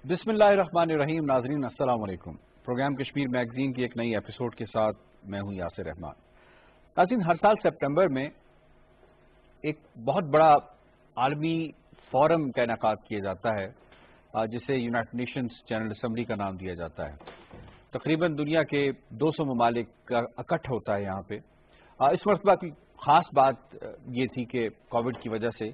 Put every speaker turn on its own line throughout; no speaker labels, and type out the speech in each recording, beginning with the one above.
بسم اللہ الرحمن الرحیم. ناظرین السلام علیکم. پروگرام کشمیر میگزین کی ایک نئی ایپیسوڈ کے ساتھ میں ہوں یاسر رحمان. ناظرین، ہر سال سپٹمبر میں ایک بہت بڑا عالمی فورم کا انعقاد کیا جاتا ہے جسے یونائٹڈ نیشنز جنرل اسمبلی کا نام دیا جاتا ہے. تقریباً دنیا کے 200 ممالک کا اکٹھ ہوتا ہے یہاں پہ. اس مرتبہ کی خاص بات یہ تھی کہ کووڈ کی وجہ سے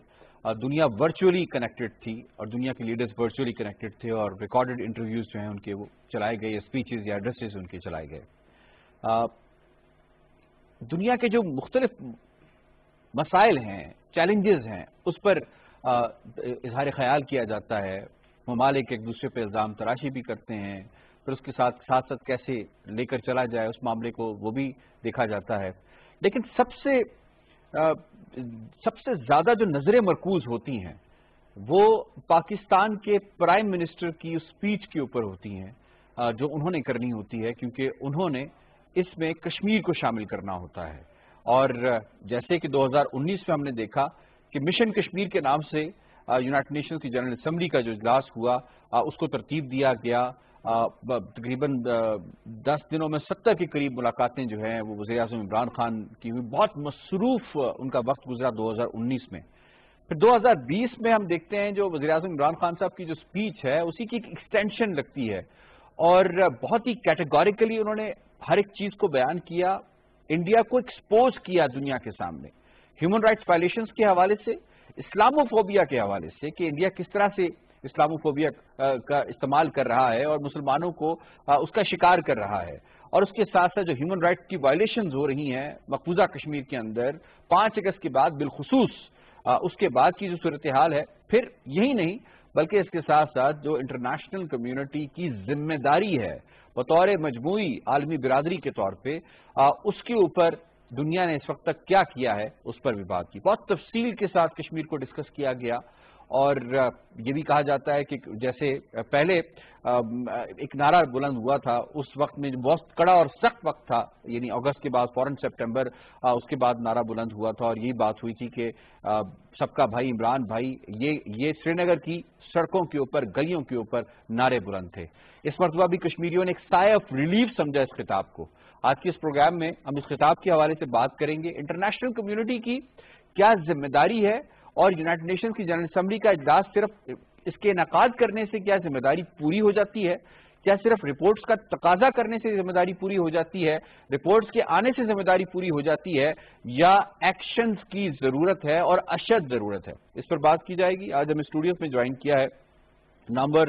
دنیا ورچولی کنیکٹڈ تھی اور دنیا کے لیڈرز ورچولی کنیکٹڈ تھے اور ریکارڈڈ انٹرویوز جو ہیں ان کے وہ چلائے گئے، اسپیچز یا ایڈریسز ان کے چلائے گئے. دنیا کے جو مختلف مسائل ہیں، چیلنجز ہیں، اس پر اظہار خیال کیا جاتا ہے. ممالک ایک دوسرے پہ الزام تراشی بھی کرتے ہیں، پھر اس کے ساتھ ساتھ کیسے لے کر چلا جائے اس معاملے کو وہ بھی دیکھا جاتا ہے. لیکن سب سے زیادہ جو نظریں مرکوز ہوتی ہیں وہ پاکستان کے پرائم منسٹر کی اسپیچ کے اوپر ہوتی ہیں جو انہوں نے کرنی ہوتی ہے، کیونکہ انہوں نے اس میں کشمیر کو شامل کرنا ہوتا ہے. اور جیسے کہ 2019 میں ہم نے دیکھا کہ مشن کشمیر کے نام سے یونائٹڈ نیشنز کی جنرل اسمبلی کا جو اجلاس ہوا اس کو ترتیب دیا گیا. تقریباً 10 دنوں میں 70 کے قریب ملاقاتیں جو ہیں وہ وزیر اعظم عمران خان کی ہوئی. بہت مصروف ان کا وقت گزرا 2019 میں. پھر 2020 میں ہم دیکھتے ہیں جو وزیر اعظم عمران خان صاحب کی جو اسپیچ ہے اسی کی ایک ایکسٹینشن لگتی ہے اور بہت ہی کیٹیگوریکلی انہوں نے ہر ایک چیز کو بیان کیا، انڈیا کو ایکسپوز کیا دنیا کے سامنے، ہیومن رائٹس وائلیشنز کے حوالے سے، اسلاموفوبیا کے حوالے سے کہ انڈیا کس طرح سے اسلاموفوبیا کا استعمال کر رہا ہے اور مسلمانوں کو اس کا شکار کر رہا ہے. اور اس کے ساتھ ساتھ جو ہیومن رائٹس کی وائلیشنز ہو رہی ہیں مقبوضہ کشمیر کے اندر 5 اگست کے بعد بالخصوص اس کے بعد کی جو صورتحال ہے. پھر یہی نہیں بلکہ اس کے ساتھ ساتھ جو انٹرنیشنل کمیونٹی کی ذمہ داری ہے بطور مجموعی عالمی برادری کے طور پہ اس کے اوپر دنیا نے اس وقت تک کیا کیا ہے اس پر بھی بات کی. بہت تفصیل کے ساتھ کشمیر کو ڈسکس کیا گیا اور یہ بھی کہا جاتا ہے کہ جیسے پہلے ایک نعرہ بلند ہوا تھا اس وقت میں بہت کڑا اور سخت وقت تھا، یعنی اگست کے بعد فوراً سپٹمبر اس کے بعد نعرہ بلند ہوا تھا اور یہی بات ہوئی تھی کہ سب کا بھائی عمران بھائی. یہ سری نگر کی سڑکوں کے اوپر گلیوں کے اوپر نعرے بلند تھے. اس مرتبہ بھی کشمیریوں نے ایک سائے آف ریلیف سمجھا اس خطاب کو. آج کے اس پروگرام میں ہم اس خطاب کے حوالے سے بات کریں گے. انٹرنیشنل کمیونٹی کی کیا ذمہ داری ہے اور یونائٹڈ نیشنز کی جنرل اسمبلی کا اجلاس صرف اس کے انعقاد کرنے سے کیا ذمہ داری پوری ہو جاتی ہے؟ کیا صرف رپورٹس کا تقاضا کرنے سے ذمہ داری پوری ہو جاتی ہے، رپورٹس کے آنے سے ذمہ داری پوری ہو جاتی ہے، یا ایکشنز کی ضرورت ہے اور اشد ضرورت ہے؟ اس پر بات کی جائے گی. آج ہم اسٹوڈیو میں جوائن کیا ہے نامور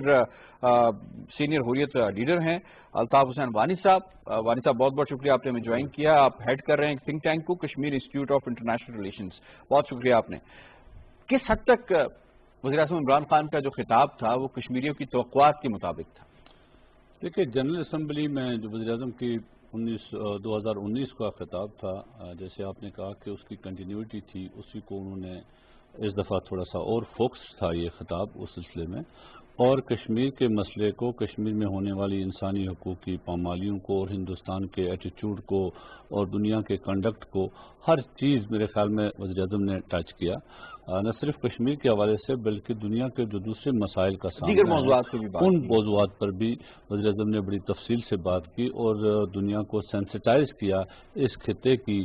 سینئر حریت لیڈر ہیں الطاف حسین وانی صاحب. وانی صاحب بہت بہت شکریہ آپ نے ہمیں جوائن کیا. آپ ہیڈ کر رہے ہیں تھنک ٹینک کو Kashmir institute of international relations. بہت شکریہ آپ نے. کس حد تک وزیر اعظم عمران خان کا جو خطاب تھا وہ کشمیریوں کی توقعات کے مطابق تھا؟
دیکھیے، جنرل اسمبلی میں جو وزیر اعظم کی 2019 کا خطاب تھا، جیسے آپ نے کہا کہ اس کی کنٹینیوٹی تھی، اسی کو انہوں نے اس دفعہ تھوڑا سا اور فوکس تھا یہ خطاب اس سلسلے میں، اور کشمیر کے مسئلے کو، کشمیر میں ہونے والی انسانی حقوق کی پامالیوں کو اور ہندوستان کے ایٹیچیوڈ کو اور دنیا کے کنڈکٹ کو، ہر چیز میرے خیال میں وزیر اعظم نے ٹچ کیا. نہ صرف کشمیر کے حوالے سے بلکہ دنیا کے جو دوسرے مسائل کا سامنا
دیگر موضوعات سے بھی بات
ان موضوعات پر بھی وزیر اعظم نے بڑی تفصیل سے بات کی اور دنیا کو سینسٹائز کیا اس خطے کی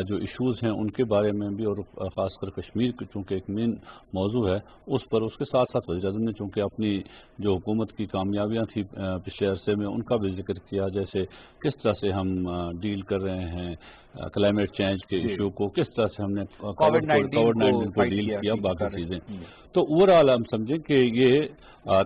جو ایشوز ہیں ان کے بارے میں بھی، اور خاص کر کشمیر چونکہ ایک مین موضوع ہے اس پر. اس کے ساتھ ساتھ وزیر اعظم نے چونکہ اپنی جو حکومت کی کامیابیاں تھیں پچھلے عرصے میں ان کا بھی ذکر کیا، جیسے کس طرح سے ہم ڈیل کر رہے ہیں کلائمیٹ چینج کے ایشو کو، کس طرح سے ہم نے کووڈ 19 کو ڈیل کیا، باقی چیزیں. تو اوورآل ہم سمجھیں کہ یہ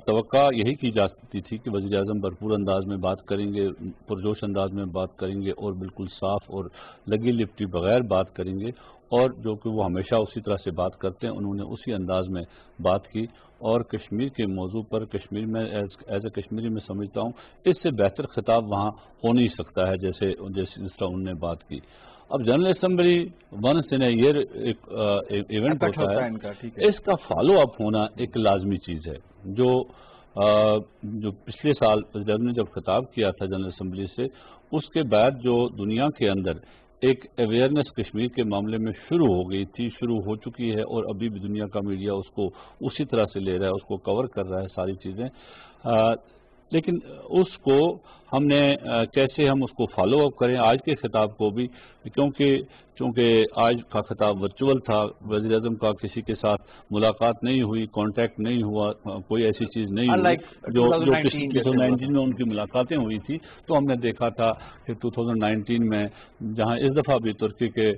توقع یہی کی جاتی تھی کہ وزیر اعظم بھرپور انداز میں بات کریں گے، پرجوش انداز میں بات کریں گے اور بالکل صاف اور لگی لپٹی بغیر بات کریں گے، اور جو کہ وہ ہمیشہ اسی طرح سے بات کرتے ہیں انہوں نے اسی انداز میں بات کی. اور کشمیر کے موضوع پر کشمیر میں ایز اے کشمیری میں سمجھتا ہوں اس سے بہتر خطاب وہاں ہو نہیں سکتا ہے جس طرح انہوں نے بات کی. اب general assembly once in a year event ہوتا ہے، اس کا فالو اپ ہونا ایک لازمی چیز ہے. جو پچھلے سال وزیر اعظم نے جب خطاب کیا تھا جنرل اسمبلی سے، اس کے بعد جو دنیا کے اندر ایک اویئرنیس کشمیر کے معاملے میں شروع ہو گئی تھی، شروع ہو چکی ہے، اور ابھی بھی دنیا کا میڈیا اس کو اسی طرح سے لے رہا ہے، اس کو کور کر رہا ہے ساری چیزیں. لیکن اس کو ہم نے کیسے ہم اس کو فالو اپ کریں آج کے خطاب کو بھی، چونکہ آج کا خطاب ورچوئل تھا، وزیر اعظم کا کسی کے ساتھ ملاقات نہیں ہوئی، کانٹیکٹ نہیں ہوا، کوئی ایسی چیز نہیں ہوئی جو 2019 میں ان کی ملاقاتیں ہوئی تھی. تو ہم نے دیکھا تھا کہ 2019 میں جہاں اس دفعہ بھی ترکی کے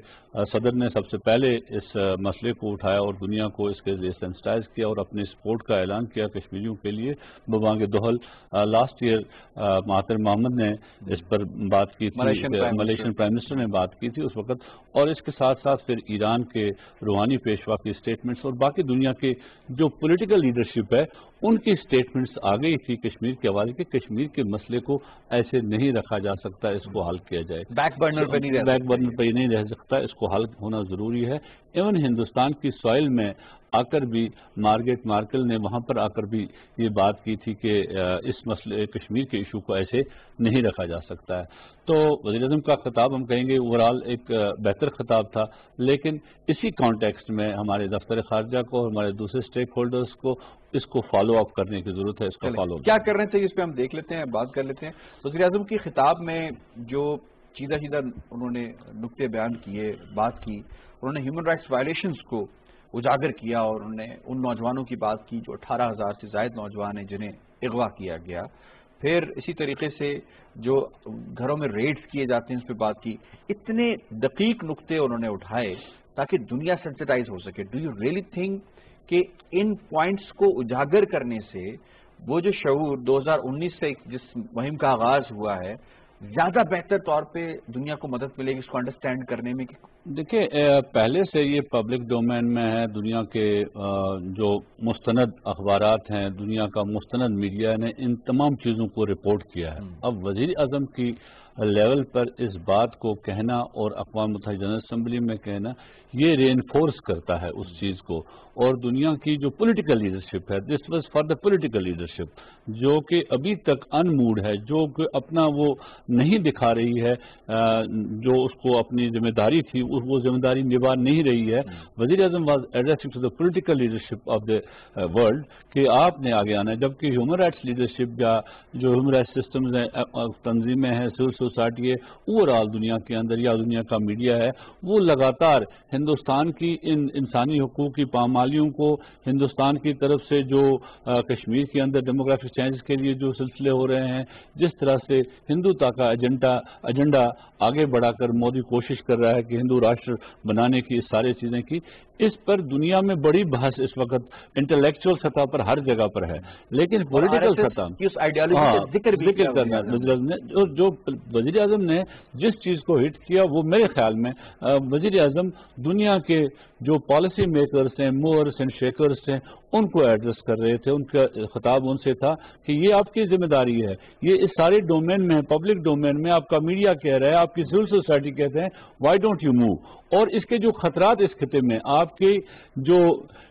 صدر نے سب سے پہلے اس مسئلے کو اٹھایا اور دنیا کو اس کے لیے سینسٹائز کیا اور اپنے سپورٹ کا اعلان کیا کشمیریوں کے لیے ببانگ دہل. لاسٹ ایئر مہاتر محمد نے اس پر بات کی تھی، ملیشین پرائم منسٹر نے بات کی تھی اس وقت، اور اس کے ساتھ ساتھ پھر ایران کے روحانی پیشوا کی سٹیٹمنٹس اور باقی دنیا کے جو پولیٹیکل لیڈرشپ ہے ان کی سٹیٹمنٹس آ گئی تھی کشمیر کے حوالے کہ کشمیر کے مسئلے کو ایسے نہیں رکھا جا سکتا، اس کو حل کیا جائے،
بیک برنر
پہ نہیں رہ سکتا، اس کو حل ہونا ضروری ہے. ایون ہندوستان کی سوائل میں آ کر بھی مارگریٹ مارکل نے وہاں پر آ کر بھی یہ بات کی تھی کہ اس مسئلے کشمیر کے ایشو کو ایسے نہیں رکھا جا سکتا ہے. تو وزیر اعظم کا خطاب ہم کہیں گے اوورآل ایک بہتر خطاب تھا، لیکن اسی کانٹیکسٹ میں ہمارے دفتر خارجہ کو اور ہمارے دوسرے اسٹیک ہولڈرز کو اس کو فالو اپ کرنے کی ضرورت ہے. اس کا فالو
کیا کرنا چاہیے اس پہ ہم دیکھ لیتے ہیں، بات کر لیتے ہیں. وزیر اعظم کی خطاب میں جو سیدھا انہوں نے نکتے بیان کیے، بات کی، انہوں نے ہیومن رائٹس وائلیشنز کو اجاگر کیا اور انہوں نے ان نوجوانوں کی بات کی جو 18,000 سے زائد نوجوان ہیں جنہیں اغوا کیا گیا. پھر اسی طریقے سے جو گھروں میں ریڈز کیے جاتے ہیں اس پہ بات کی. اتنے دقیق نکتے انہوں نے اٹھائے تاکہ دنیا سینسٹائز ہو سکے. ڈو یو ریئلی تھنک کہ ان پوائنٹس کو اجاگر کرنے سے وہ جو شعور 2019 سے جس مہم کا آغاز ہوا ہے زیادہ بہتر طور پہ دنیا کو مدد ملے گی اس کو انڈرسٹینڈ کرنے میں؟
دیکھیں پہلے سے یہ پبلک ڈومین میں ہے، دنیا کے جو مستند اخبارات ہیں، دنیا کا مستند میڈیا نے ان تمام چیزوں کو رپورٹ کیا ہے. اب وزیر اعظم کی لیول پر اس بات کو کہنا اور اقوام متحدہ جنرل اسمبلی میں کہنا یہ ری انفورس کرتا ہے اس چیز کو. اور دنیا کی جو پولیٹیکل لیڈرشپ ہے، this was for the political leadership, جو کہ ابھی تک ان موڈ ہے، جو کہ اپنا وہ نہیں دکھا رہی ہے، جو اس کو اپنی ذمہ داری تھی وہ ذمہ داری نبھا نہیں رہی ہے. وزیر اعظم was addressing to the political leadership of the world کہ آپ نے آگے آنا ہے، جبکہ ہیومن رائٹس لیڈرشپ یا جو ہیومن رائٹس سسٹمز ہیں، تنظیمیں ہیں، سول سوسائٹی ہے، اوور آل دنیا کے اندر یا دنیا کا میڈیا ہے، وہ لگاتار ہندوستان کی ان انسانی حقوق کی پامالیوں کو، ہندوستان کی طرف سے جو کشمیر کے اندر ڈیموگرافک چینجز کے لیے جو سلسلے ہو رہے ہیں، جس طرح سے ہندوتا کا ایجنڈا آگے بڑھا کر مودی کوشش کر رہا ہے کہ ہندو راشٹر بنانے کی ساری چیزیں کی، اس پر دنیا میں بڑی بحث اس وقت انٹلیکچوئل سطح پر ہر جگہ پر ہے. لیکن پولیٹیکل سطح ذکر کرنا جو وزیر اعظم نے جس چیز کو ہٹ کیا وہ میرے خیال میں وزیر اعظم دنیا کے جو پالیسی میکرز ہیں، موورز اینڈ شیکرز ہیں، ان کو ایڈریس کر رہے تھے. ان کا خطاب ان سے تھا کہ یہ آپ کی ذمہ داری ہے، یہ اس سارے ڈومین میں، پبلک ڈومین میں آپ کا میڈیا کہہ رہا ہے، آپ کی سول سوسائٹی کہتے ہیں، وائی ڈونٹ یو موو. اور اس کے جو خطرات اس خطے میں آپ کی جو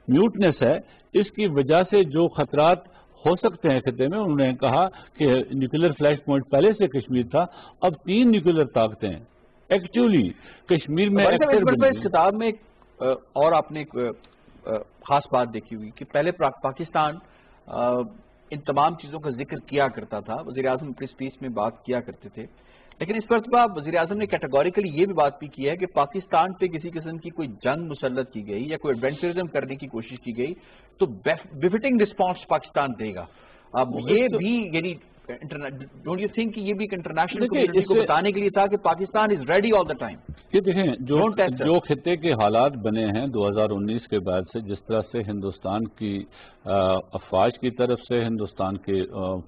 میوٹنس ہے، اس کی وجہ سے جو خطرات ہو سکتے ہیں خطے میں، انہوں نے کہا کہ نیوکلیر فلیش پوائنٹ پہلے سے کشمیر تھا، اب 3 نیوکلیر طاقتیں ایکچولی کشمیر میں.
اس خطاب میں اور آپ نے ایک خاص بات دیکھی ہوئی کہ پہلے پاکستان ان تمام چیزوں کا ذکر کیا کرتا تھا، وزیر اعظم اپنی اسپیچ میں بات کیا کرتے تھے، لیکن اس مرتبہ وزیر اعظم نے کیٹیگوریکلی یہ بھی بات بھی کی ہے کہ پاکستان پہ کسی قسم کی کوئی جنگ مسلط کی گئی یا کوئی ایڈونچرزم کرنے کی کوشش کی گئی تو بفٹنگ رسپانس پاکستان دے گا. اب یہ بھی یعنی ڈونٹ یو تھنک کہ یہ بھی ایک انٹرنیشنل کمیونٹی کو بتانے کے لیے تھا کہ Pakistan is ready all the time?
یہ دیکھیں جو خطے کے حالات بنے ہیں 2019 کے بعد سے، جس طرح سے ہندوستان کی افواج کی طرف سے، ہندوستان کے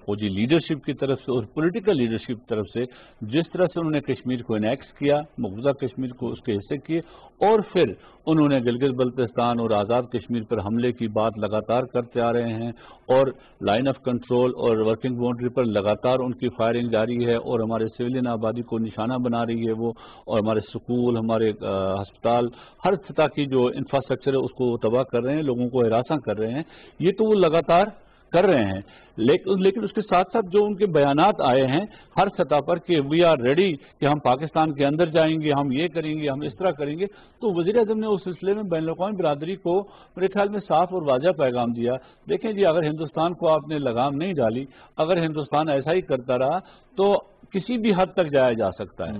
فوجی لیڈرشپ کی طرف سے اور پولیٹیکل لیڈرشپ کی طرف سے جس طرح سے انہوں نے کشمیر کو انیکس کیا، مقبوضہ کشمیر کو اس کے حصے کیے، اور پھر انہوں نے گلگت بلتستان اور آزاد کشمیر پر حملے کی بات لگاتار کرتے آ رہے ہیں، اور لائن آف کنٹرول اور ورکنگ باؤنڈری پر لگاتار ان کی فائرنگ جاری ہے اور ہمارے سویلین آبادی کو نشانہ بنا رہی ہے وہ، اور ہمارے سکول، ہمارے ہسپتال، ہر سطح کی جو انفراسٹرکچر ہے اس کو تباہ کر رہے ہیں، لوگوں کو ہراساں کر رہے ہیں. یہ تو وہ لگاتار کر رہے ہیں. لیکن اس کے ساتھ ساتھ جو ان کے بیانات آئے ہیں ہر سطح پر کہ وی آر ریڈی کہ ہم پاکستان کے اندر جائیں گے، ہم یہ کریں گے، ہم اس طرح کریں گے، تو وزیر اعظم نے اس سلسلے میں بین الاقوامی برادری کو میرے خیال میں صاف اور واضح پیغام دیا. دیکھیں جی، اگر ہندوستان کو آپ نے لگام نہیں ڈالی، اگر ہندوستان ایسا ہی کرتا رہا تو کسی بھی حد تک جایا جا سکتا ہے.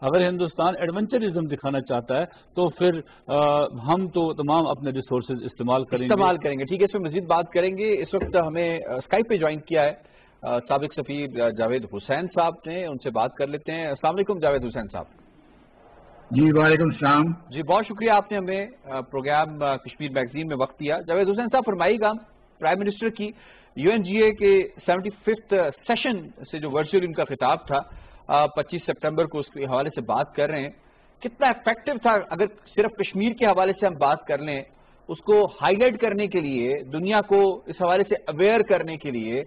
اگر ہندوستان ایڈونچرزم دکھانا چاہتا ہے تو پھر ہم تو تمام اپنے ریسورسز استعمال کریں گے.
ٹھیک ہے، اس پہ مزید بات کریں گے. اس وقت ہمیں اسکائپ پہ جوائن کیا ہے سابق سفیر جاوید حسین صاحب نے، ان سے بات کر لیتے ہیں. السلام علیکم جاوید حسین صاحب.
جی وعلیکم السلام.
جی بہت شکریہ، آپ نے ہمیں پروگرام کشمیر میگزین میں وقت دیا. جاوید حسین صاحب فرمائیے گا، پرائم منسٹر کی یو این جی اے کے 75 سیشن سے جو ورچوئل ان کا خطاب تھا 25 سپٹمبر کو، اس کے حوالے سے بات کر رہے ہیں، کتنا ایفیکٹو تھا؟ اگر صرف کشمیر کے حوالے سے ہم بات کر لیں، اس کو ہائی لائٹ کرنے کے لیے، دنیا کو اس حوالے سے اویئر کرنے کے لیے،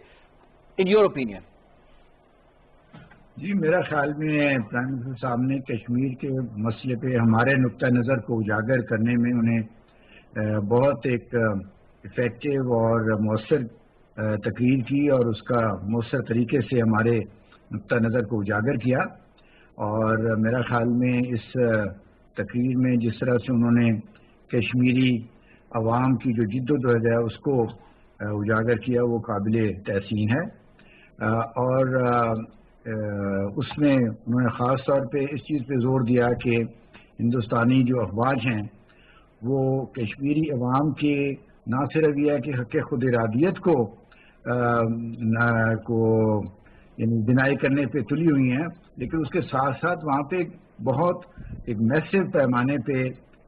ان یور اوپینین.
جی میرا خیال میں پرائم منسٹر صاحب نے کشمیر کے مسئلے پہ ہمارے نقطہ نظر کو اجاگر کرنے میں انہیں بہت ایک افیکٹو اور مؤثر تقریر کی، اور اس کا مؤثر طریقے سے ہمارے نقطہ نظر کو اجاگر کیا. اور میرا خیال میں اس تقریر میں جس طرح سے انہوں نے کشمیری عوام کی جو جدوجہد ہے اس کو اجاگر کیا، وہ قابل تحسین ہے. اور اس میں انہوں نے خاص طور پہ اس چیز پہ زور دیا کہ ہندوستانی جو افواج ہیں وہ کشمیری عوام کے نہ صرف یہ ہے کہ حق خود ارادیت کو یعنی ڈینائی کرنے پہ تلی ہوئی ہیں، لیکن اس کے ساتھ ساتھ وہاں پہ بہت ایک میسو پیمانے پہ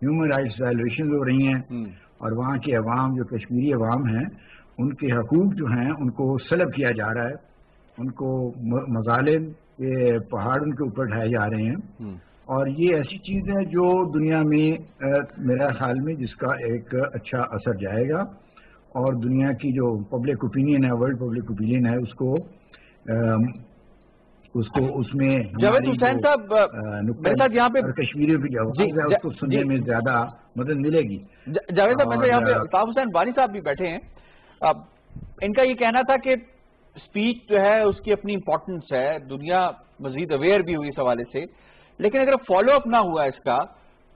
ہیومن رائٹس وائلیشن ہو رہی ہیں، اور وہاں کے عوام جو کشمیری عوام ہیں ان کے حقوق جو ہیں ان کو سلب کیا جا رہا ہے، ان کو مظالم کے پہاڑ ان کے اوپر ڈھائے جا رہے ہیں. اور یہ ایسی چیز ہے جو دنیا میں میرا خیال میں جس کا ایک اچھا اثر جائے گا، اور دنیا کی جو پبلک اوپینین ہے، ورلڈ پبلک اوپینین ہے، اس کو اس میں
جاوید حسین صاحب یہاں پہ
کشمیریوں کی جو ہے اس کو سننے میں زیادہ مدد ملے گی.
جاوید صاحب ویسے یہاں پہ الطاف حسین بانی صاحب بھی بیٹھے ہیں، ان کا یہ کہنا تھا کہ اسپیچ جو ہے اس کی اپنی امپورٹنس ہے، دنیا مزید اویئر بھی ہوئی اس حوالے سے، لیکن اگر فالو اپ نہ ہوا اس کا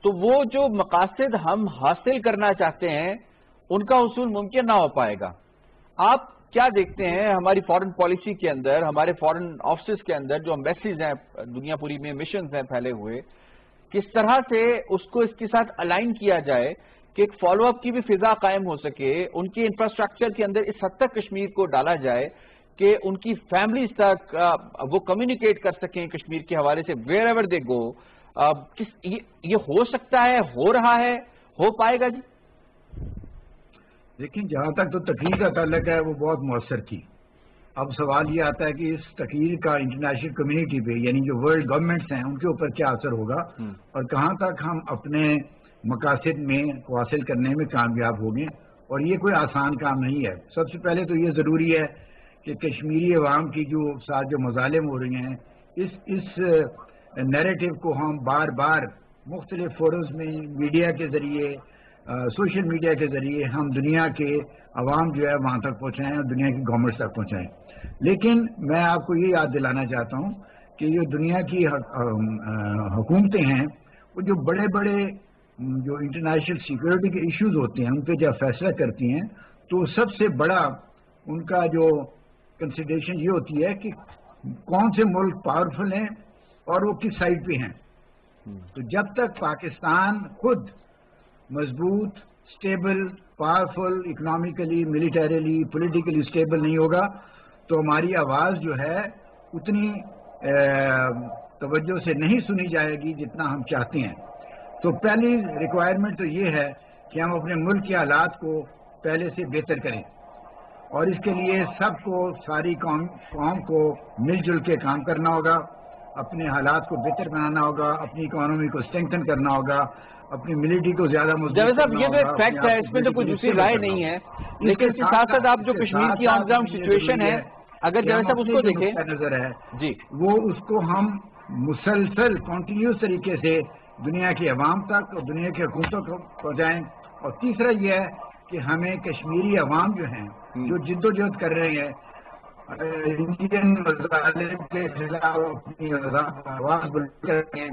تو وہ جو مقاصد ہم حاصل کرنا چاہتے ہیں ان کا حصول ممکن نہ ہو پائے گا. آپ کیا دیکھتے ہیں ہماری فارن پالیسی کے اندر، ہمارے فارن آفسز کے اندر جو امبیسیز ہیں دنیا پوری میں، مشنز ہیں پھیلے ہوئے، کس طرح سے اس کو اس کے ساتھ الائن کیا جائے کہ ایک فالو اپ کی بھی فضا قائم ہو سکے، ان کے انفراسٹرکچر کے اندر اس حد تک کشمیر کو ڈالا جائے کہ ان کی فیملیز تک وہ کمیونیکیٹ کر سکیں کشمیر کے حوالے سے ویئر ایور دے گو. یہ ہو سکتا ہے، ہو رہا ہے، ہو پائے گا؟ جی
لیکن جہاں تک تو تقریر کا تعلق ہے وہ بہت مؤثر تھی. اب سوال یہ آتا ہے کہ اس تقریر کا انٹرنیشنل کمیونٹی پہ، یعنی جو ورلڈ گورنمنٹس ہیں ان کے اوپر کیا اثر ہوگا، اور کہاں تک ہم اپنے مقاصد میں کو حاصل کرنے میں کامیاب ہوں گے. اور یہ کوئی آسان کام نہیں ہے. سب سے پہلے تو یہ ضروری ہے کہ کشمیری عوام کی جو ساتھ جو مظالم ہو رہی ہیں، اس نیریٹو کو ہم بار بار مختلف فورمز میں، میڈیا کے ذریعے، سوشل میڈیا کے ذریعے ہم دنیا کے عوام جو ہے وہاں تک پہنچائیں اور دنیا کی گورنمنٹس تک پہنچائیں. لیکن میں آپ کو یہ یاد دلانا چاہتا ہوں کہ یہ دنیا کی حکومتیں ہیں، وہ جو بڑے بڑے جو انٹرنیشنل سیکورٹی کے ایشوز ہوتے ہیں ان پہ جب فیصلہ کرتی ہیں تو سب سے بڑا ان کا جو کنسیڈریشن یہ ہوتی ہے کہ کون سے ملک پاورفل ہیں اور وہ کس سائڈ پہ ہیں. تو جب تک پاکستان خود مضبوط، stable, powerful, economically, militarily, politically stable نہیں ہوگا تو ہماری آواز جو ہے اتنی توجہ سے نہیں سنی جائے گی جتنا ہم چاہتے ہیں. تو پہلی ریکوائرمنٹ تو یہ ہے کہ ہم اپنے ملک کے حالات کو پہلے سے بہتر کریں، اور اس کے لیے سب کو، ساری قوم کو مل جل کے کام کرنا ہوگا، اپنے حالات کو بہتر بنانا ہوگا، اپنی اکانومی کو اسٹرینتھن کرنا ہوگا، اپنی ملٹری کو زیادہ مضبوط کرنا ہوگا.
صاحب یہ تو ایک فیکٹ ہے، اس میں تو کوئی دوسری رائے نہیں ہے، لیکن اس کے ساتھ ساتھ آپ جو کشمیر کی آن گراؤنڈ سچویشن ہے، اگر جاوید صاحب اس کو دیکھیں
نظر ہے
جی،
وہ اس کو ہم مسلسل کنٹینیوس طریقے سے دنیا کے عوام تک اور دنیا کی حکومتوں کو پہنچائیں. اور تیسرا یہ ہے کہ ہمیں کشمیری عوام جو ہیں جو جد و جہد کر رہے ہیں انڈین مظالم کے خلاف اپنی آواز بلند کریں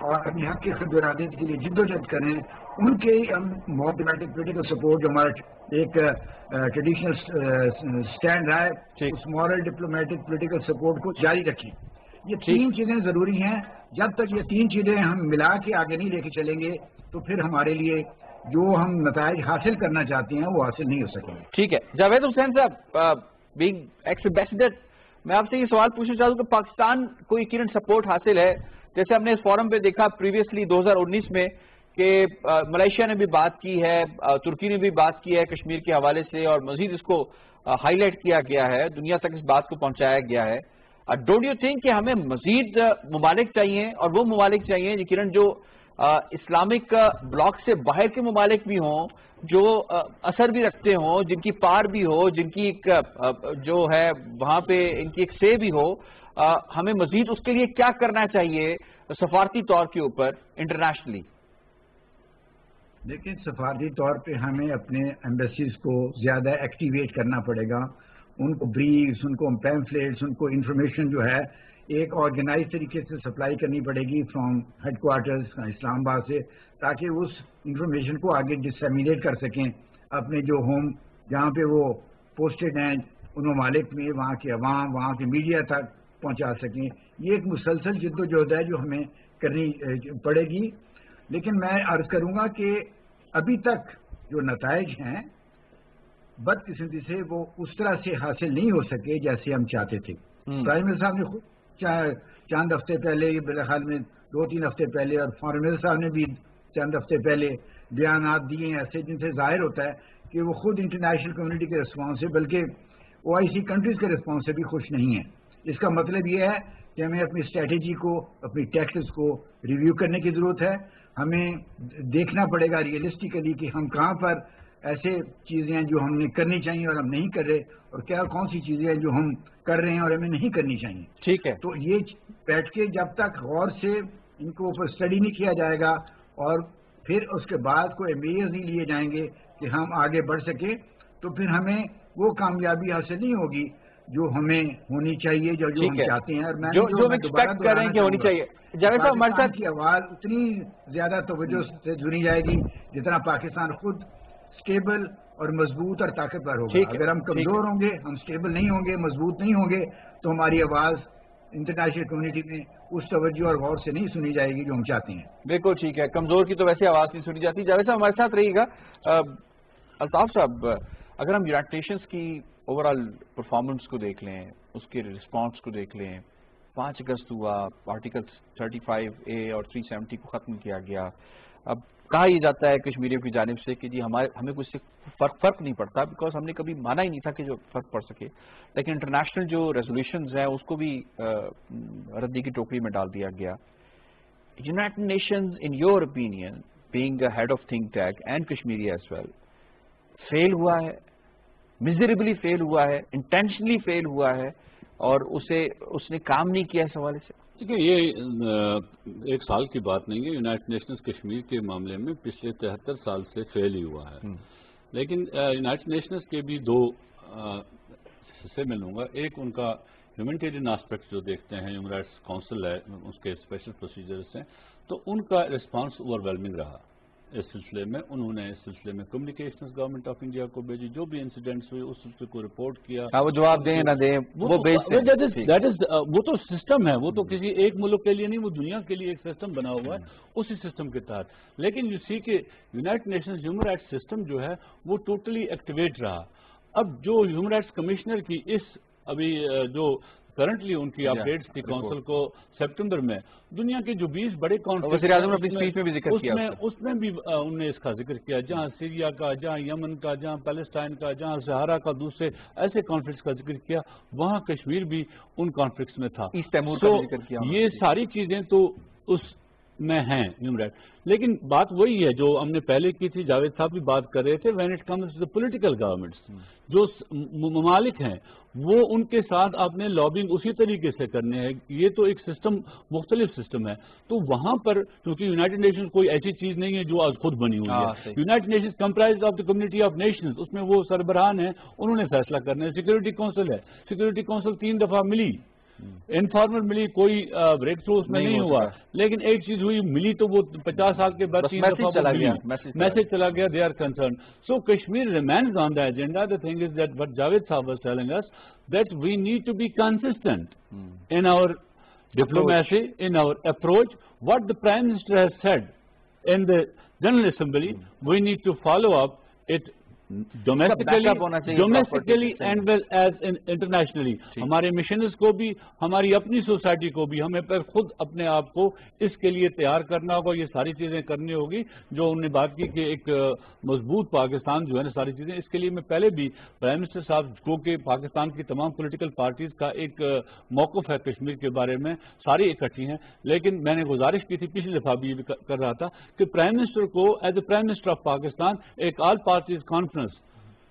اور اپنے حق کی خود ارادیت کے لیے جدوجہد کریں، ان کے ہی ہم ڈپلومیٹک پولیٹیکل سپورٹ جو ہمارا ایک ٹریڈیشنل اسٹینڈ رہا ہے، اس مورل ڈپلومیٹک پولیٹیکل سپورٹ کو جاری رکھیں۔ یہ تین چیزیں ضروری ہیں، جب تک یہ تین چیزیں ہم ملا کے آگے نہیں لے کے چلیں گے تو پھر ہمارے لیے جو ہم نتائج حاصل کرنا چاہتے ہیں وہ حاصل نہیں ہو سکیں گے۔
ٹھیک ہے جاوید حسین صاحب، بینگ ایکس ایمبیسڈر، میں آپ سے یہ سوال پوچھنا چاہتا ہوں کہ پاکستان کو یقیناً سپورٹ حاصل ہے، جیسے ہم نے اس فورم پہ دیکھا پریویسلی 2019 میں کہ ملائیشیا نے بھی بات کی ہے، ترکی نے بھی بات کی ہے کشمیر کے حوالے سے، اور مزید اس کو ہائی لائٹ کیا گیا ہے، دنیا تک اس بات کو پہنچایا گیا ہے۔ ڈونٹ یو تھنک کہ ہمیں مزید ممالک چاہیے، اور وہ ممالک چاہیے یقیناً جو اسلامک بلاک سے باہر کے ممالک بھی ہوں، جو اثر بھی رکھتے ہوں، جن کی پار بھی ہو، جن کی ایک جو ہے وہاں پہ ان کی ایک سے بھی ہو، ہمیں مزید اس کے لیے کیا کرنا چاہیے سفارتی طور کے اوپر انٹرنیشنلی؟
لیکن سفارتی طور پہ ہمیں اپنے ایمبیسیز کو زیادہ ایکٹیویٹ کرنا پڑے گا، ان کو بریفز، ان کو پیمفلیٹس، ان کو انفارمیشن جو ہے ایک آرگنائز طریقے سے سپلائی کرنی پڑے گی فرام ہیڈ کوارٹرز اسلام آباد سے، تاکہ اس انفارمیشن کو آگے ڈسیمینیٹ کر سکیں اپنے جو ہوم جہاں پہ وہ پوسٹڈ ہیں ان ممالک میں، وہاں کے عوام، وہاں کے میڈیا تک پہنچا سکیں۔ یہ ایک مسلسل جدوجہد ہے جو ہمیں کرنی پڑے گی، لیکن میں عرض کروں گا کہ ابھی تک جو نتائج ہیں بدقسمتی سے وہ اس طرح سے حاصل نہیں ہو سکے جیسے ہم چاہتے تھے۔ پرائم منسٹر صاحب نے خود چند ہفتے پہلے، میرے خیال میں 2-3 ہفتے پہلے، اور فارن منسٹر صاحب نے بھی چند ہفتے پہلے بیانات دیے ہیں ایسے جن سے ظاہر ہوتا ہے کہ وہ خود انٹرنیشنل کمیونٹی کے رسپانس سے، بلکہ OIC کنٹریز کے رسپانس سے بھی خوش نہیں ہیں۔ اس کا مطلب یہ ہے کہ ہمیں اپنی اسٹریٹجی کو، اپنی ٹیکٹکس کو ریویو کرنے کی ضرورت ہے۔ ہمیں دیکھنا پڑے گا ریئلسٹیکلی کہ ہم کہاں پر ایسے چیزیں ہیں جو ہم نے کرنی چاہیے اور ہم نہیں کر رہے، اور کیا کون سی چیزیں ہیں جو ہم کر رہے ہیں اور ہمیں نہیں کرنی چاہیے۔
ٹھیک ہے،
تو یہ بیٹھ کے جب تک غور سے ان کو اوپر اسٹڈی نہیں کیا جائے گا اور پھر اس کے بعد کوئی میئرز نہیں لیے جائیں گے کہ ہم آگے بڑھ سکیں، تو پھر ہمیں وہ کامیابی حاصل نہیں ہوگی جو ہمیں ہونی چاہیے، جو ہم چاہتے ہیں۔ اور میں
جو ایکسپیکٹ کر رہے ہیں کہ ہونی چاہیے۔ جاوید صاحب ہمارے ساتھ
کی آواز اتنی زیادہ توجہ سے سنی جائے گی جتنا پاکستان خود اسٹیبل اور مضبوط اور طاقتور ہوگا۔ اگر ہم کمزور ہوں گے، ہم اسٹیبل نہیں ہوں گے، مضبوط نہیں ہوں گے، تو ہماری آواز انٹرنیشنل کمیونٹی میں اس توجہ اور غور سے نہیں سنی جائے گی جو ہم چاہتے ہیں۔
بالکل ٹھیک ہے، کمزور کی تو ویسے آواز نہیں سنی جاتی۔ جاوید صاحب ہمارے ساتھ رہیے گا۔ الطاف صاحب، اگر ہم یونائٹڈ نیشنز کی اوور آل پرفارمنس کو دیکھ لیں، اس کے رسپانس کو دیکھ لیں، 5 اگست ہوا، آرٹیکل 35A اور 370 کو ختم کیا گیا۔ اب کہا یہ جاتا ہے کشمیریوں کی جانب سے کہ جی ہمیں کچھ سے فرق نہیں پڑتا، بیکاز ہم نے کبھی مانا ہی نہیں تھا کہ جو فرق پڑ سکے، لیکن انٹرنیشنل جو ریزولوشنز ہیں اس کو بھی ردی کی ٹوکری میں ڈال دیا گیا۔ United Nations in your opinion being a head of think tank and Kashmiri as well fail ہوا ہے، میزریبلی فیل ہوا ہے، انٹینشنلی فیل ہوا ہے، اور اس نے کام نہیں کیا اس حوالے سے؟
دیکھیے، یہ ایک سال کی بات نہیں ہے۔ یونائٹڈ نیشنز کشمیر کے معاملے میں پچھلے 73 سال سے فیل ہی ہوا ہے، لیکن یونائٹڈ نیشنز کے بھی 2 حصے میں لوں گا۔ ایک ان کا ہیومینٹیرین آسپیکٹ جو دیکھتے ہیں، ہیومن رائٹس کونسل ہے، اس کے اسپیشل پروسیجرز ہیں، تو ان کا رسپانس اوور ویلمنگ رہا اس سلسلے میں۔ انہوں نے اس سلسلے میں کمیونیکیشنز گورنمنٹ آف انڈیا کو بھیجی، جو بھی انسیڈنٹس ہوئے اس سلسلے کو رپورٹ کیا۔
وہ جواب دیں نہ دیں
وہ تو سسٹم ہے، وہ تو کسی ایک ملک کے لیے نہیں، وہ دنیا کے لیے ایک سسٹم بنا ہوا ہے، اسی سسٹم کے تحت۔ لیکن یو سی کہ United nations human rights system جو ہے وہ ٹوٹلی ایکٹیویٹ رہا۔ اب جو ہیومن رائٹس کمشنر کی ابھی جو کرنٹلی ان کی اپڈیٹس تھی کونسل کو سپٹمبر میں، دنیا کے جو 20 بڑے کانفلکٹ
وزیر اعظم نے اپنی اسپیچ میں بھی ذکر کیا،
اس میں بھی انہوں نے اس کا ذکر کیا، جہاں سیریا کا، جہاں یمن کا، جہاں پیلسٹائن کا، جہاں سہارا کا، دوسرے ایسے کانفلکٹس کا ذکر کیا، وہاں کشمیر بھی ان کانفلکٹس میں تھا۔
ایسٹ تیمور کا ذکر کیا۔
یہ ساری چیزیں تو اس میں ہیں ہیومن رائٹ. لیکن بات وہی ہے جو ہم نے پہلے کی تھی, جاوید صاحب بھی بات کر رہے تھے, when it comes to political governments, جو ممالک ہیں وہ ان کے ساتھ آپ نے لابنگ اسی طریقے سے کرنے ہیں. یہ تو ایک سسٹم, مختلف سسٹم ہے. تو وہاں پر کیونکہ یونائٹڈ نیشنز کوئی ایسی چیز نہیں ہے جو آج خود بنی ہوئی ہے. United Nations comprise of the community of nations, اس میں وہ سربراہان ہیں, انہوں نے فیصلہ کرنا ہے. سیکورٹی کونسل ہے, سیکورٹی کونسل 3 دفعہ ملی, انفارمل ملی, کوئی بریک تھرو اس میں نہیں ہوا. لیکن ایک چیز ہوئی, ملی تو وہ 50 سال کے بعد 3 دفعہ میسج چلا گیا, they are concern. So Kashmir remains on the agenda. The thing is that what Javed sahib was telling us, that we need to be consistent in our diplomacy, in our approach. What the Prime Minister has said in the General Assembly, we need to follow up it domestically and well as internationally. ہمارے missions کو بھی, ہماری اپنی society کو بھی, ہمیں پر خود اپنے آپ کو اس کے لیے تیار کرنا ہوگا. یہ ساری چیزیں کرنی ہوگی جو انہوں نے بات کی کہ ایک مضبوط پاکستان جو ہے نا, ساری چیزیں. اس کے لیے میں پہلے بھی پرائم منسٹر صاحب کو کہ پاکستان کی تمام پولیٹیکل پارٹیز کا ایک موقف ہے کشمیر کے بارے میں, ساری اکٹھی ہیں. لیکن میں نے گزارش کی تھی پچھلی دفعہ بھی کر رہا تھا کہ پرائم منسٹر کو as a prime minister of Pakistan ایک آل پارٹیز کانفرنس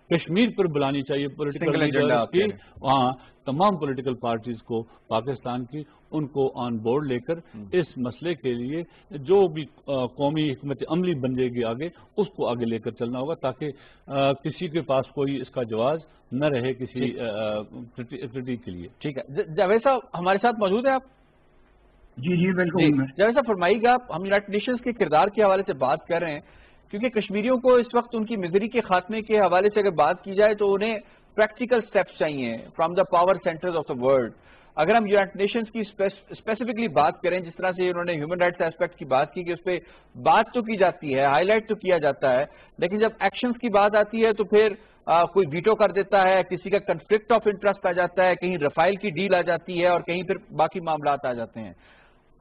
کشمیر پر بلانی چاہیے پولیٹیکل لیڈرز کی. وہاں تمام پولیٹیکل پارٹیز کو پاکستان کی, ان کو آن بورڈ لے کر اس مسئلے کے لیے جو بھی قومی حکمت عملی بن جائے گی آگے, اس کو آگے لے کر چلنا ہوگا تاکہ کسی کے پاس کوئی اس کا جواز نہ رہے کسی کرٹیک کے لیے.
ٹھیک ہے, جاوید صاحب ہمارے ساتھ موجود ہیں آپ؟
جی بالکل.
جاوید صاحب فرمائیے گا, ہم یونائٹڈ نیشنز کے کردار کے حوالے سے بات کر رہے ہیں کیونکہ کشمیریوں کو اس وقت ان کی مزری کے خاتمے کے حوالے سے اگر بات کی جائے تو انہیں پریکٹیکل سٹیپس چاہیے from the power centres of the world. اگر ہم یونائٹڈ نیشنز کی اسپیسیفکلی بات کریں, جس طرح سے انہوں نے ہیومن رائٹس ایسپیکٹ کی بات کی کہ اس پہ بات تو کی جاتی ہے, ہائی لائٹ تو کیا جاتا ہے, لیکن جب ایکشنز کی بات آتی ہے تو پھر کوئی ویٹو کر دیتا ہے, کسی کا کنفلکٹ آف انٹرسٹ آ جاتا ہے, کہیں رفائل کی ڈیل آ جاتی ہے اور کہیں پھر باقی معاملات آ جاتے ہیں.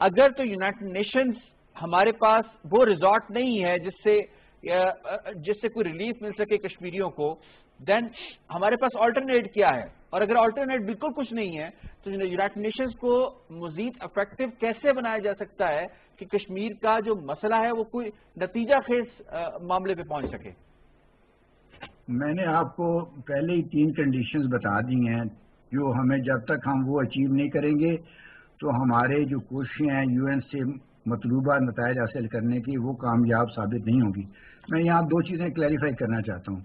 اگر تو یونائٹڈ نیشنز ہمارے پاس وہ ریزورٹ نہیں ہے جس سے کوئی ریلیف مل سکے کشمیریوں کو, دین ہمارے پاس آلٹرنیٹ کیا ہے؟ اور اگر آلٹرنیٹ بالکل کچھ نہیں ہے تو یونائٹڈ نیشنز کو مزید افیکٹو کیسے بنایا جا سکتا ہے کہ کشمیر کا جو مسئلہ ہے وہ کوئی نتیجہ خیز معاملے پہ پہنچ سکے؟
میں نے آپ کو پہلے ہی 3 کنڈیشنز بتا دی ہیں جو ہمیں جب تک ہم وہ اچیو نہیں کریں گے تو ہمارے جو کوششیں ہیں یو این سے مطلوبہ نتائج حاصل کرنے کی وہ کامیاب ثابت نہیں ہوگی. میں یہاں 2 چیزیں کلیریفائی کرنا چاہتا ہوں.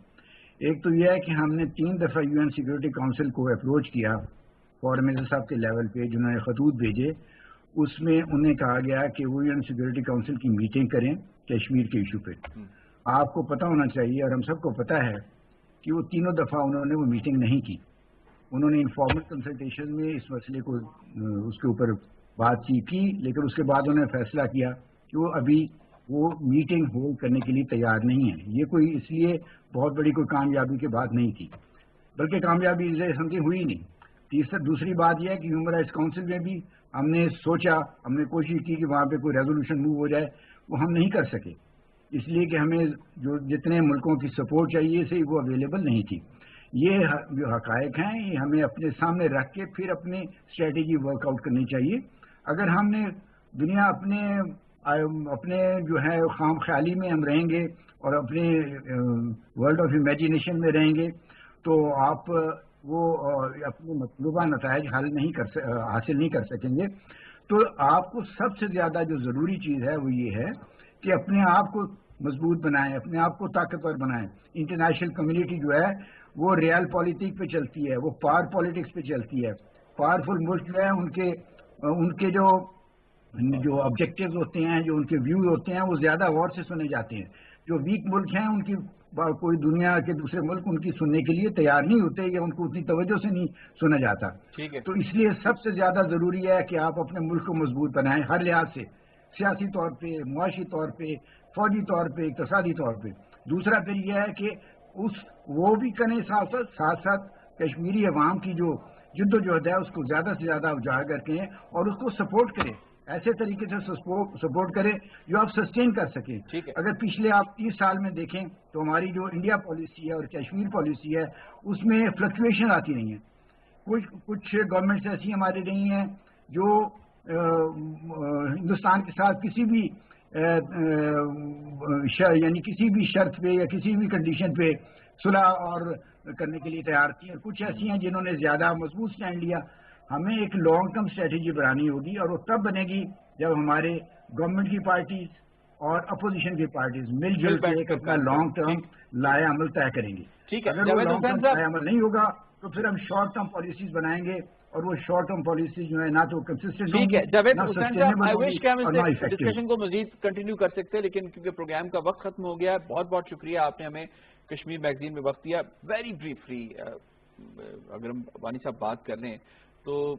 ایک تو یہ ہے کہ ہم نے 3 دفعہ یو این سیکورٹی کونسل کو اپروچ کیا فارم منسٹر صاحب کے لیول پہ, جنہوں نے خطوط بھیجے. اس میں انہیں کہا گیا کہ وہ یو این سیکورٹی کونسل کی میٹنگ کریں کشمیر کے ایشو پہ. آپ کو پتہ ہونا چاہیے اور ہم سب کو پتہ ہے کہ وہ 3 دفعہ انہوں نے وہ میٹنگ نہیں کی. انہوں نے انفارمل کنسلٹیشن میں اس مسئلے کو اس کے اوپر بات چیت کی, لیکن اس کے بعد انہوں نے فیصلہ کیا کہ وہ ابھی وہ میٹنگ ہولڈ کرنے کے لیے تیار نہیں ہے. یہ کوئی اس لیے بہت بڑی کوئی کامیابی کی بات نہیں تھی, بلکہ کامیابی سمجھی ہوئی نہیں. دوسری بات یہ ہے کہ ہیومن رائٹس کونسل میں بھی ہم نے سوچا, ہم نے کوشش کی کہ وہاں پہ کوئی ریزولوشن موو ہو جائے, وہ ہم نہیں کر سکے اس لیے کہ ہمیں جو جتنے ملکوں کی سپورٹ چاہیے تھی وہ اویلیبل نہیں تھی. یہ جو حقائق ہیں یہ ہمیں اپنے سامنے رکھ کے پھر اپنی اسٹریٹجی ورک آؤٹ کرنی چاہیے. اگر ہم نے دنیا اپنے جو ہے خام خیالی میں ہم رہیں گے اور اپنے ورلڈ آف امیجینیشن میں رہیں گے تو آپ وہ اپنے مطلوبہ نتائج حاصل نہیں کر سکیں گے. تو آپ کو سب سے زیادہ جو ضروری چیز ہے وہ یہ ہے کہ اپنے آپ کو مضبوط بنائیں, اپنے آپ کو طاقتور بنائیں. انٹرنیشنل کمیونٹی جو ہے وہ ریئل پالیٹک پہ چلتی ہے, وہ پاور پالیٹکس پہ چلتی ہے. پاورفل ملک جو ہے ان کے جو آبجیکٹیوز ہوتے ہیں, جو ان کے ویوز ہوتے ہیں وہ زیادہ غور سے سنے جاتے ہیں. جو ویک ملک ہیں ان کی کوئی دنیا کے دوسرے ملک ان کی سننے کے لیے تیار نہیں ہوتے یا ان کو اتنی توجہ سے نہیں سنا جاتا. تو اس لیے سب سے زیادہ ضروری ہے کہ آپ اپنے ملک کو مضبوط بنائیں ہر لحاظ سے, سیاسی طور پہ, معاشی طور پہ, فوجی طور پہ, اقتصادی طور پہ. دوسرا پھر یہ ہے کہ وہ بھی کریں ساتھ ساتھ کشمیری عوام کی جو جد و جہد ہے اس کو زیادہ سے زیادہ اجاگر کریں اور اس کو سپورٹ کریں, ایسے طریقے سے سپورٹ کریں جو آپ سسٹین کر سکیں. اگر پچھلے آپ 30 سال میں دیکھیں تو ہماری جو انڈیا پالیسی ہے اور کشمیر پالیسی ہے اس میں فلکچویشن آتی رہی ہیں. کچھ گورنمنٹس ایسی ہماری رہی ہیں جو ہندوستان کے ساتھ کسی بھی یعنی کسی بھی شرط پہ یا کسی بھی کنڈیشن پہ صلح اور کرنے کے لیے تیار تھی، اور کچھ ایسی ہیں جنہوں نے زیادہ مضبوط سٹینڈ لیا. ہمیں ایک لانگ ٹرم اسٹریٹجی بنانی ہوگی، اور وہ تب بنے گی جب ہمارے گورنمنٹ کی پارٹیز اور اپوزیشن کی پارٹیز مل جل کے ایک اپنا لانگ ٹرم لائے عمل طے کریں گی. اگر وہ لانگ ٹرم لائے عمل نہیں ہوگا تو پھر ہم شارٹ ٹرم پالیسیز بنائیں گے، اور وہ شارٹ ٹرم پالیسیز جو ہے نہ تو کنسسٹنٹ ہوں گی، نہ سسٹینیبل ہوں گی اور نہ ایفیکٹو.
ڈسکشن کو مزید کنٹینیو کر سکتے ہیں، لیکن کیونکہ پروگرام کا وقت ختم ہو گیا ہے. بہت بہت شکریہ، آپ نے ہمیں کشمیر میگزین میں وقت دیا. ویری بریفلی اگر ہم وانی صاحب بات کر لیں تو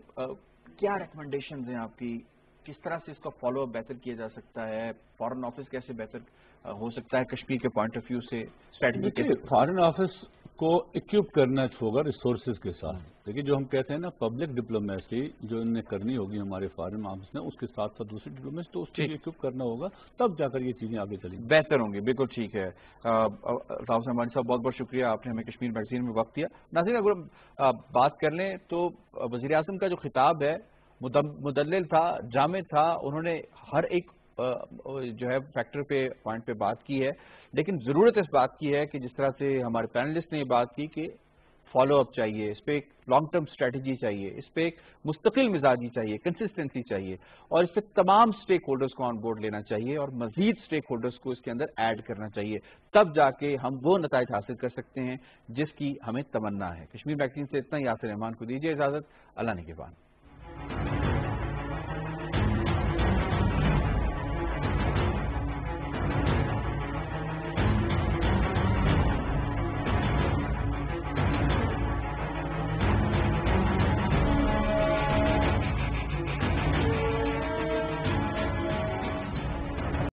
کیا ریکمنڈیشنز ہیں آپ کی؟ کس طرح سے اس کا فالو اپ بہتر کیا جا سکتا ہے؟ فارن آفس کیسے بہتر ہو سکتا ہے کشمیر کے پوائنٹ آف ویو سے؟ اسٹریٹجی کیسے؟
فارن آفس کو اکوپ کرنا ہوگا ریسورسز کے ساتھ. دیکھیے جو ہم کہتے ہیں نا پبلک ڈپلومیسی جو انہیں کرنی ہوگی ہمارے فارن آفس نے، اس کے ساتھ ساتھ دوسری ڈپلومیسی، تو اس کے لیے اکوپ کرنا ہوگا، تب جا کر یہ چیزیں آگے چلیں گی،
بہتر ہوں گی. بالکل ٹھیک ہے. راؤ سلمانی صاحب بہت بہت شکریہ، آپ نے ہمیں کشمیر میگزین میں وقت دیا. ناظرین اگر ہم بات کر لیں تو وزیر اعظم کا جو خطاب ہے مدلل تھا، جامع تھا. انہوں نے ہر ایک جو ہے فیکٹر پہ پوائنٹ پہ بات کی ہے، لیکن ضرورت اس بات کی ہے کہ جس طرح سے ہمارے پینلسٹ نے یہ بات کی کہ فالو اپ چاہیے، اس پہ ایک لانگ ٹرم اسٹریٹجی چاہیے، اس پہ ایک مستقل مزاجی چاہیے، کنسسٹنسی چاہیے، اور اس پہ تمام اسٹیک ہولڈرز کو آن بورڈ لینا چاہیے اور مزید اسٹیک ہولڈرز کو اس کے اندر ایڈ کرنا چاہیے. تب جا کے ہم وہ نتائج حاصل کر سکتے ہیں جس کی ہمیں تمنا ہے. کشمیر میگزین سے اتنا ہی. یاسر رحمان کو دیجیے اجازت. اللہ نگہبان.